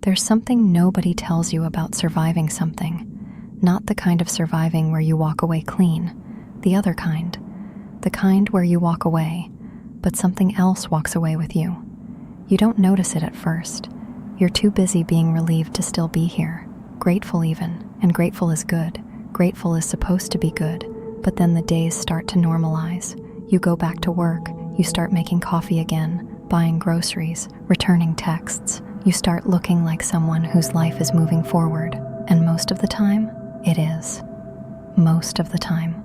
There's something nobody tells you about surviving something. Not the kind of surviving where you walk away clean. The other kind. The kind where you walk away, but something else walks away with you. You don't notice it at first. You're too busy being relieved to still be here. Grateful even, and grateful is good. Grateful is supposed to be good, but then the days start to normalize. You go back to work, you start making coffee again, buying groceries, returning texts. You start looking like someone whose life is moving forward, and most of the time, it is. Most of the time.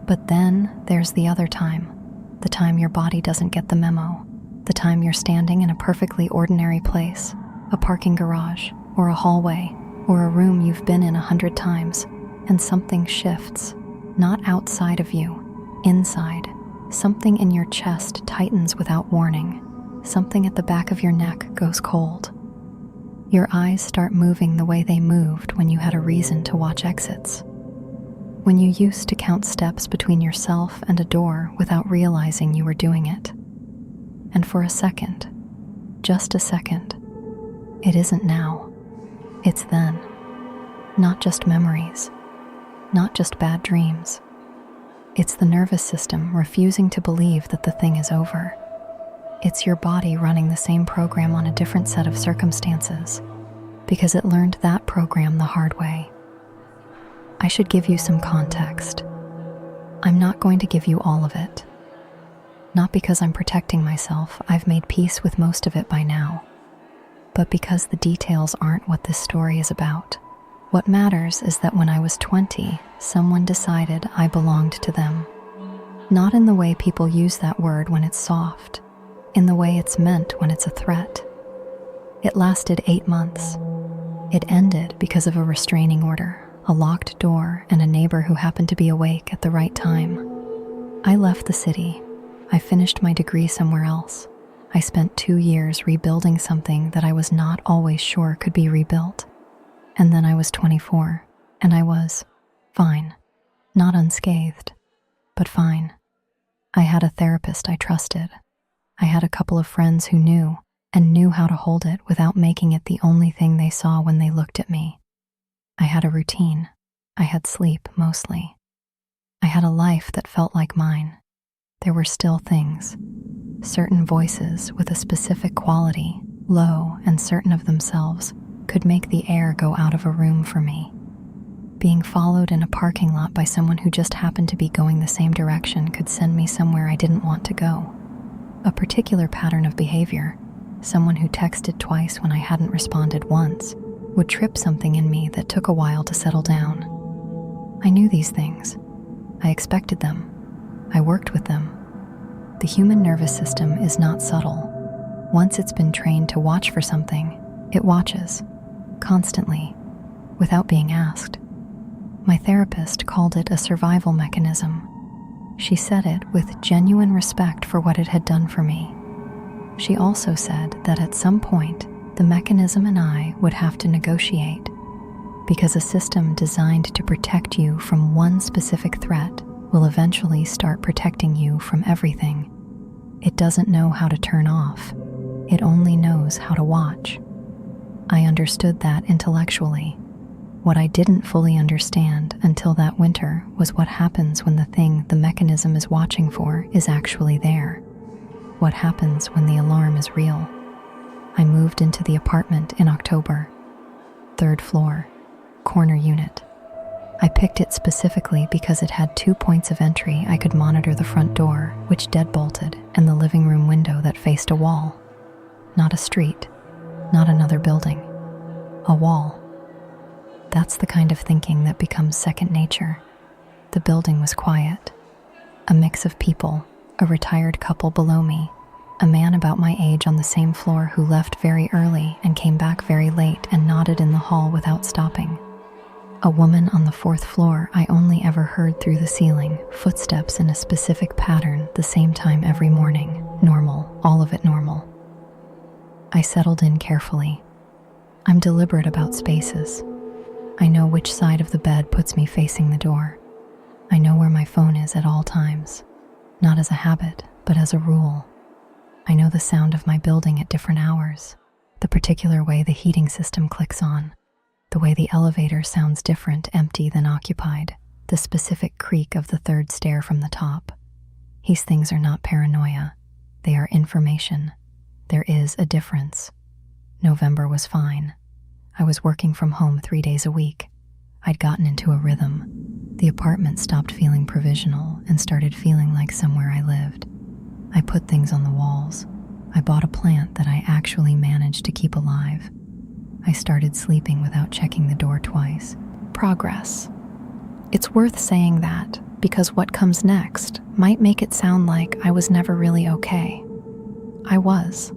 But then there's the other time. The time your body doesn't get the memo. The time you're standing in a perfectly ordinary place, a parking garage, or a hallway, or a room you've been in 100 times, and something shifts. Not outside of you, inside. Something in your chest tightens without warning. Something at the back of your neck goes cold. Your eyes start moving the way they moved when you had a reason to watch exits. When you used to count steps between yourself and a door without realizing you were doing it. And for a second, just a second, it isn't now, it's then. Not just memories, not just bad dreams. It's the nervous system refusing to believe that the thing is over. It's your body running the same program on a different set of circumstances, because it learned that program the hard way. I should give you some context. I'm not going to give you all of it. Not because I'm protecting myself, I've made peace with most of it by now, but because the details aren't what this story is about. What matters is that when I was 20, someone decided I belonged to them. Not in the way people use that word when it's soft, in the way it's meant when it's a threat. It lasted 8 months. It ended because of a restraining order, a locked door, and a neighbor who happened to be awake at the right time. I left the city. I finished my degree somewhere else. I spent 2 years rebuilding something that I was not always sure could be rebuilt. And then I was 24, and I was fine. Not unscathed, but fine. I had a therapist I trusted. I had a couple of friends who knew how to hold it without making it the only thing they saw when they looked at me. I had a routine. I had sleep, mostly. I had a life that felt like mine. There were still things, certain voices with a specific quality, low and certain of themselves, could make the air go out of a room for me. Being followed in a parking lot by someone who just happened to be going the same direction could send me somewhere I didn't want to go. A particular pattern of behavior, someone who texted twice when I hadn't responded once, would trip something in me that took a while to settle down. I knew these things. I expected them. I worked with them. The human nervous system is not subtle. Once it's been trained to watch for something, it watches, constantly, without being asked. My therapist called it a survival mechanism. She said it with genuine respect for what it had done for me. She also said that at some point, the mechanism and I would have to negotiate, because a system designed to protect you from one specific threat will eventually start protecting you from everything. It doesn't know how to turn off. It only knows how to watch. I understood that intellectually. What I didn't fully understand until that winter was what happens when the thing the mechanism is watching for is actually there. What happens when the alarm is real. I moved into the apartment in October. 3rd floor, corner unit. I picked it specifically because it had 2 points of entry. I could monitor the front door, which deadbolted, and the living room window that faced a wall. Not a street, not another building. A wall. That's the kind of thinking that becomes second nature. The building was quiet. A mix of people, a retired couple below me, a man about my age on the same floor who left very early and came back very late and nodded in the hall without stopping. A woman on the 4th floor I only ever heard through the ceiling, footsteps in a specific pattern the same time every morning. Normal, all of it normal. I settled in carefully. I'm deliberate about spaces. I know which side of the bed puts me facing the door. I know where my phone is at all times, not as a habit, but as a rule. I know the sound of my building at different hours. The particular way the heating system clicks on, the way the elevator sounds different, empty than occupied, the specific creak of the third stair from the top. These things are not paranoia. They are information. There is a difference. November was fine. I was working from home 3 days a week. I'd gotten into a rhythm. The apartment stopped feeling provisional and started feeling like somewhere I lived. I put things on the walls. I bought a plant that I actually managed to keep alive. I started sleeping without checking the door twice. Progress. It's worth saying that because what comes next might make it sound like I was never really okay. I was.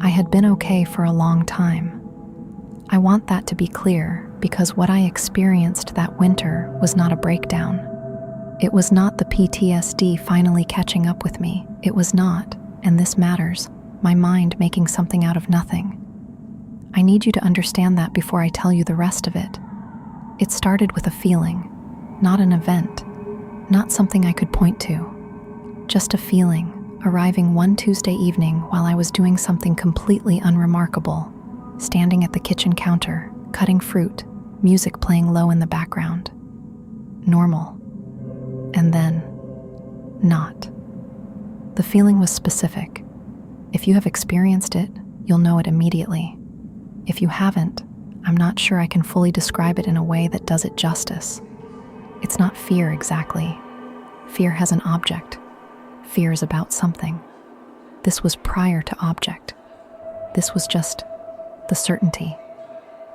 I had been okay for a long time. I want that to be clear because what I experienced that winter was not a breakdown. It was not the PTSD finally catching up with me. It was not, and this matters, my mind making something out of nothing. I need you to understand that before I tell you the rest of it. It started with a feeling, not an event, not something I could point to. Just a feeling, arriving one Tuesday evening while I was doing something completely unremarkable, standing at the kitchen counter, cutting fruit, music playing low in the background. Normal. And then, not. The feeling was specific. If you have experienced it, you'll know it immediately. If you haven't, I'm not sure I can fully describe it in a way that does it justice. It's not fear exactly. Fear has an object. Fear is about something. This was prior to object. This was just the certainty.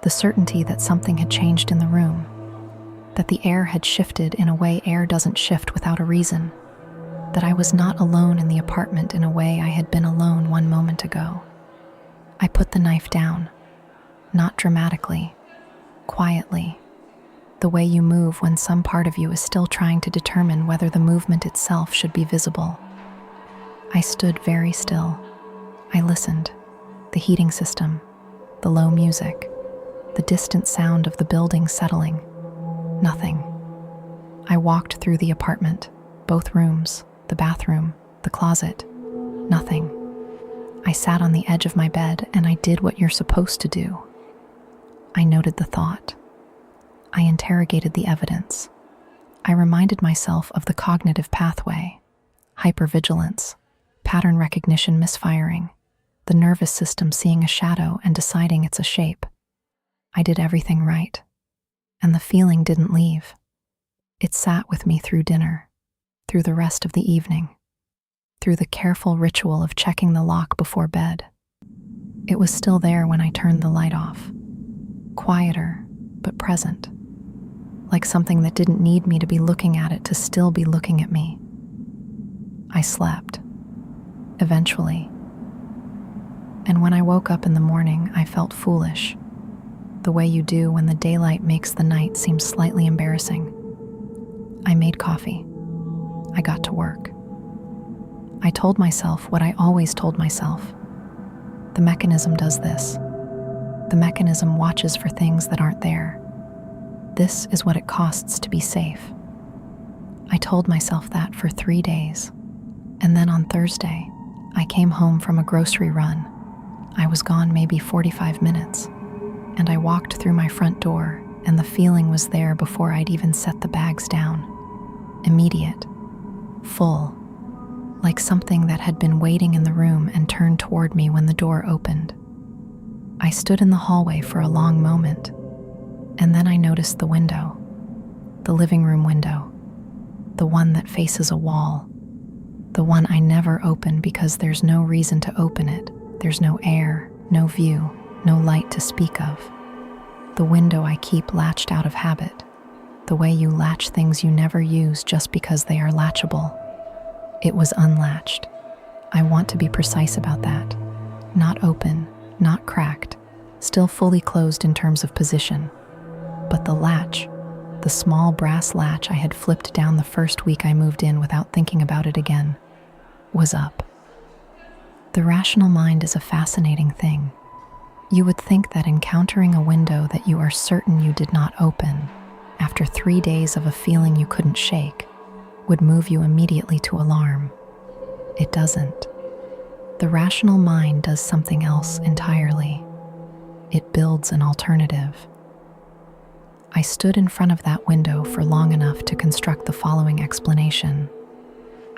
The certainty that something had changed in the room. That the air had shifted in a way air doesn't shift without a reason. That I was not alone in the apartment in a way I had been alone 1 moment ago. I put the knife down. Not dramatically. Quietly. The way you move when some part of you is still trying to determine whether the movement itself should be visible. I stood very still. I listened. The heating system, the low music, the distant sound of the building settling. Nothing. I walked through the apartment, both rooms, the bathroom, the closet. Nothing. I sat on the edge of my bed and I did what you're supposed to do. I noted the thought. I interrogated the evidence. I reminded myself of the cognitive pathway, hypervigilance, pattern recognition misfiring, the nervous system seeing a shadow and deciding it's a shape. I did everything right. And the feeling didn't leave. It sat with me through dinner, through the rest of the evening, through the careful ritual of checking the lock before bed. It was still there when I turned the light off. Quieter, but present. Like something that didn't need me to be looking at it to still be looking at me. I slept. Eventually. And when I woke up in the morning, I felt foolish. The way you do when the daylight makes the night seem slightly embarrassing. I made coffee. I got to work. I told myself what I always told myself. The mechanism does this. The mechanism watches for things that aren't there. This is what it costs to be safe. I told myself that for 3 days. And then on Thursday, I came home from a grocery run. I was gone maybe 45 minutes. And I walked through my front door, and the feeling was there before I'd even set the bags down. Immediate. Full. Like something that had been waiting in the room and turned toward me when the door opened. I stood in the hallway for a long moment, and then I noticed the window. The living room window. The one that faces a wall. The one I never open because there's no reason to open it. There's no air, no view. No light to speak of. The window I keep latched out of habit. The way you latch things you never use just because they are latchable. It was unlatched. I want to be precise about that. Not open, not cracked, still fully closed in terms of position. But the latch, the small brass latch I had flipped down the first week I moved in without thinking about it again, was up. The rational mind is a fascinating thing. You would think that encountering a window that you are certain you did not open, after 3 days of a feeling you couldn't shake, would move you immediately to alarm. It doesn't. The rational mind does something else entirely. It builds an alternative. I stood in front of that window for long enough to construct the following explanation.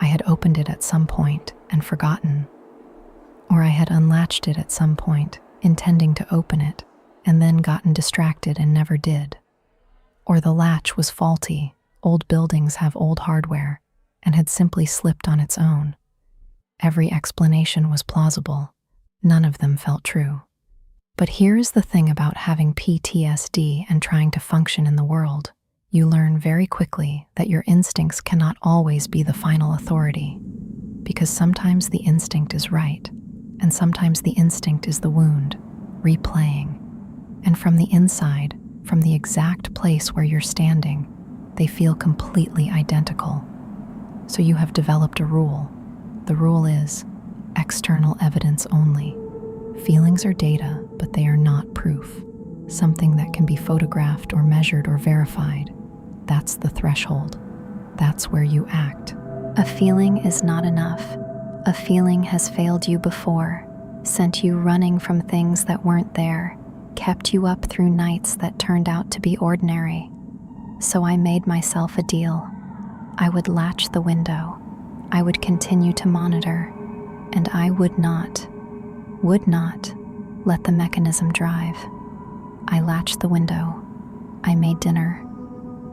I had opened it at some point and forgotten, or I had unlatched it at some point, intending to open it, and then gotten distracted and never did. Or the latch was faulty, old buildings have old hardware, and had simply slipped on its own. Every explanation was plausible. None of them felt true. But here's the thing about having PTSD and trying to function in the world. You learn very quickly that your instincts cannot always be the final authority, because sometimes the instinct is right, and sometimes the instinct is the wound, replaying. And from the inside, from the exact place where you're standing, they feel completely identical. So you have developed a rule. The rule is external evidence only. Feelings are data, but they are not proof. Something that can be photographed or measured or verified. That's the threshold. That's where you act. A feeling is not enough. A feeling has failed you before, sent you running from things that weren't there, kept you up through nights that turned out to be ordinary. So I made myself a deal. I would latch the window. I would continue to monitor, and I would not let the mechanism drive. I latched the window. I made dinner.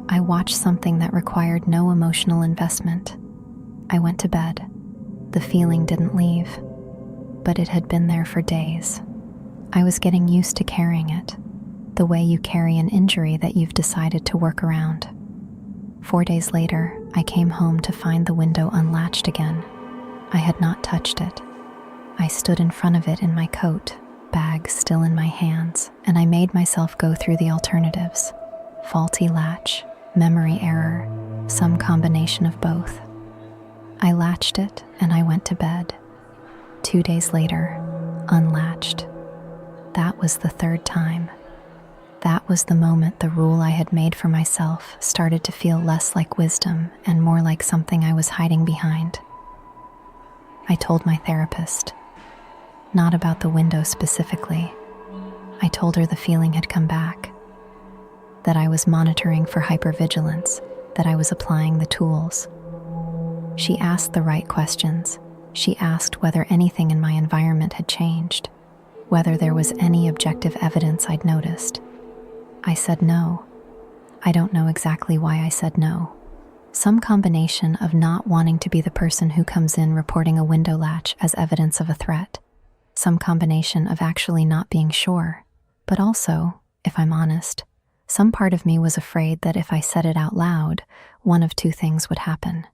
I watched something that required no emotional investment. I went to bed. The feeling didn't leave, but it had been there for days. I was getting used to carrying it, the way you carry an injury that you've decided to work around. 4 days later, I came home to find the window unlatched again. I had not touched it. I stood in front of it in my coat, bag still in my hands, and I made myself go through the alternatives. Faulty latch, memory error, some combination of both. I latched it and I went to bed. 2 days later, unlatched. That was the third time. That was the moment the rule I had made for myself started to feel less like wisdom and more like something I was hiding behind. I told my therapist. Not about the window specifically. I told her the feeling had come back. That I was monitoring for hypervigilance, that I was applying the tools. She asked the right questions. She asked whether anything in my environment had changed, whether there was any objective evidence I'd noticed. I said no. I don't know exactly why I said no. Some combination of not wanting to be the person who comes in reporting a window latch as evidence of a threat. Some combination of actually not being sure. But also, if I'm honest, some part of me was afraid that if I said it out loud, one of two things would happen.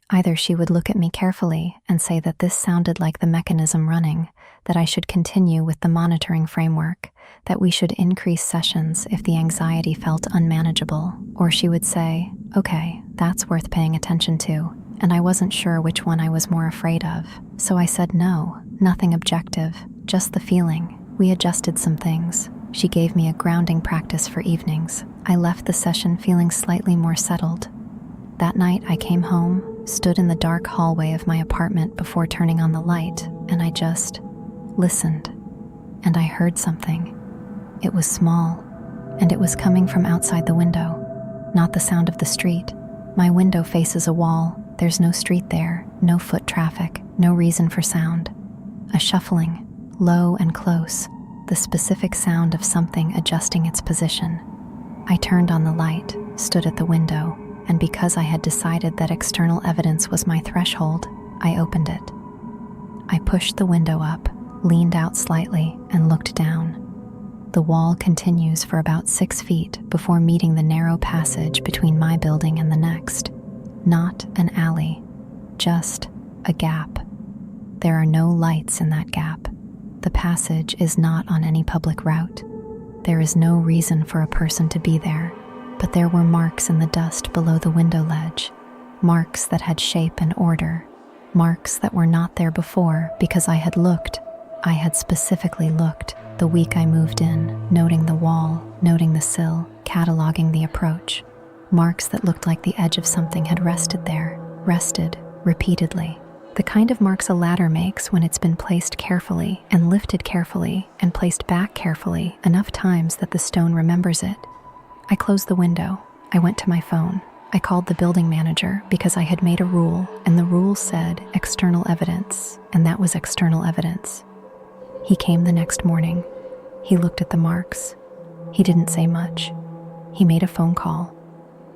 Either she would look at me carefully and say that this sounded like the mechanism running, that I should continue with the monitoring framework, that we should increase sessions if the anxiety felt unmanageable, or she would say, okay, that's worth paying attention to, and I wasn't sure which one I was more afraid of. So I said no, nothing objective, just the feeling. We adjusted some things. She gave me a grounding practice for evenings. I left the session feeling slightly more settled. That night I came home, stood in the dark hallway of my apartment before turning on the light, and I just listened. And I heard something. It was small, and it was coming from outside the window, not the sound of the street. My window faces a wall. There's no street there, no foot traffic, no reason for sound. A shuffling, low and close, the specific sound of something adjusting its position. I turned on the light, stood at the window, and because I had decided that external evidence was my threshold, I opened it. I pushed the window up, leaned out slightly, and looked down. The wall continues for about 6 feet before meeting the narrow passage between my building and the next. Not an alley, just a gap. There are no lights in that gap. The passage is not on any public route. There is no reason for a person to be there, but there were marks in the dust below the window ledge, marks that had shape and order, marks that were not there before because I had specifically looked the week I moved in, noting the wall, noting the sill, cataloging the approach. Marks that looked like the edge of something had rested there, rested repeatedly. The kind of marks a ladder makes when it's been placed carefully and lifted carefully and placed back carefully enough times that the stone remembers it. I closed the window. I went to my phone. I called the building manager because I had made a rule, and the rule said external evidence, and that was external evidence. He came the next morning. He looked at the marks. He didn't say much. He made a phone call.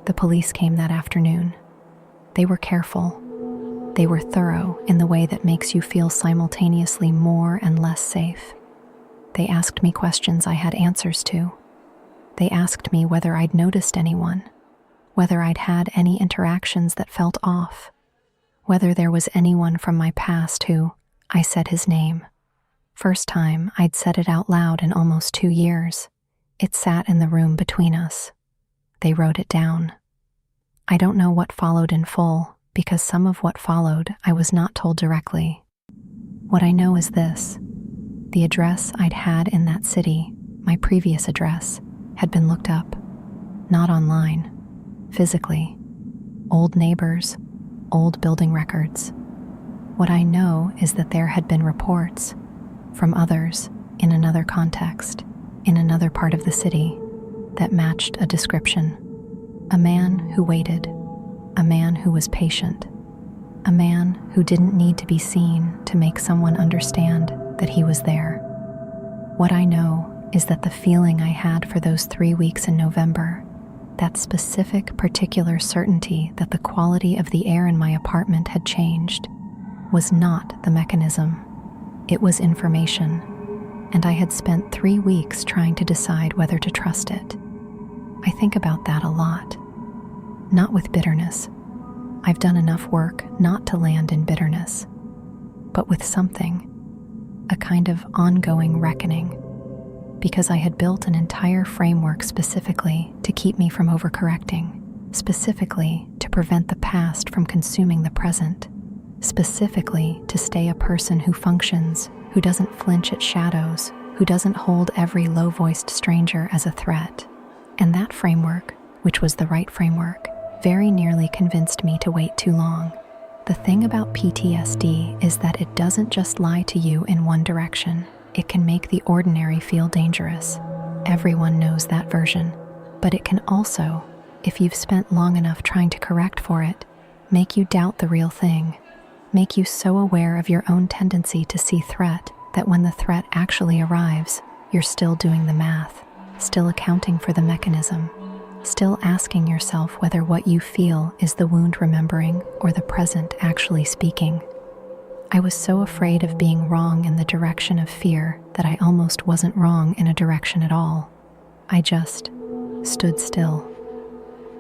The police came that afternoon. They were careful. They were thorough in the way that makes you feel simultaneously more and less safe. They asked me questions I had answers to. They asked me whether I'd noticed anyone, whether I'd had any interactions that felt off, whether there was anyone from my past who, I said his name. First time I'd said it out loud in almost 2 years. It sat in the room between us. They wrote it down. I don't know what followed in full, because some of what followed I was not told directly. What I know is this: the address I'd had in that city, my previous address, had been looked up, not online, physically. Old neighbors, old building records. What I know is that there had been reports from others in another context, in another part of the city, that matched a description. A man who waited, a man who was patient, a man who didn't need to be seen to make someone understand that he was there. What I know is that the feeling I had for those 3 weeks in November, that specific particular certainty that the quality of the air in my apartment had changed, was not the mechanism. It was information, and I had spent 3 weeks trying to decide whether to trust it. I think about that a lot. Not with bitterness. I've done enough work not to land in bitterness, but with something, a kind of ongoing reckoning, because I had built an entire framework specifically to keep me from overcorrecting, specifically to prevent the past from consuming the present, specifically to stay a person who functions, who doesn't flinch at shadows, who doesn't hold every low-voiced stranger as a threat. And that framework, which was the right framework, very nearly convinced me to wait too long. The thing about PTSD is that it doesn't just lie to you in one direction. It can make the ordinary feel dangerous. Everyone knows that version. But it can also, if you've spent long enough trying to correct for it, make you doubt the real thing, make you so aware of your own tendency to see threat that when the threat actually arrives, you're still doing the math, still accounting for the mechanism, still asking yourself whether what you feel is the wound remembering or the present actually speaking. I was so afraid of being wrong in the direction of fear that I almost wasn't wrong in a direction at all. I just stood still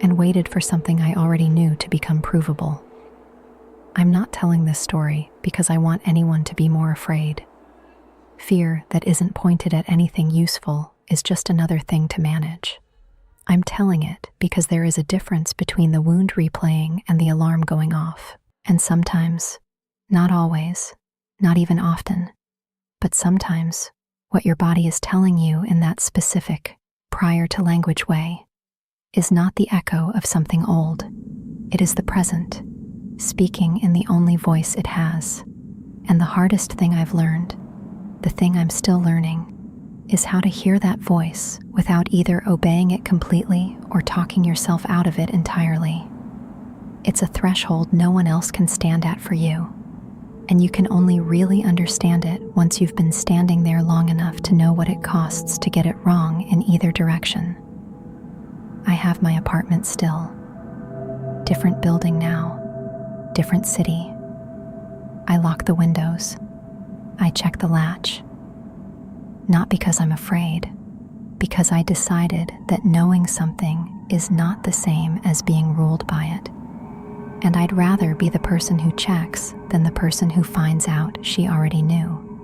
and waited for something I already knew to become provable. I'm not telling this story because I want anyone to be more afraid. Fear that isn't pointed at anything useful is just another thing to manage. I'm telling it because there is a difference between the wound replaying and the alarm going off, and sometimes, not always, not even often, but sometimes what your body is telling you in that specific, prior to language way, is not the echo of something old. It is the present, speaking in the only voice it has. And the hardest thing I've learned, the thing I'm still learning, is how to hear that voice without either obeying it completely or talking yourself out of it entirely. It's a threshold no one else can stand at for you, and you can only really understand it once you've been standing there long enough to know what it costs to get it wrong in either direction. I have my apartment still. Different building now, different city. I lock the windows. I check the latch. Not because I'm afraid, because I decided that knowing something is not the same as being ruled by it. And I'd rather be the person who checks than the person who finds out she already knew.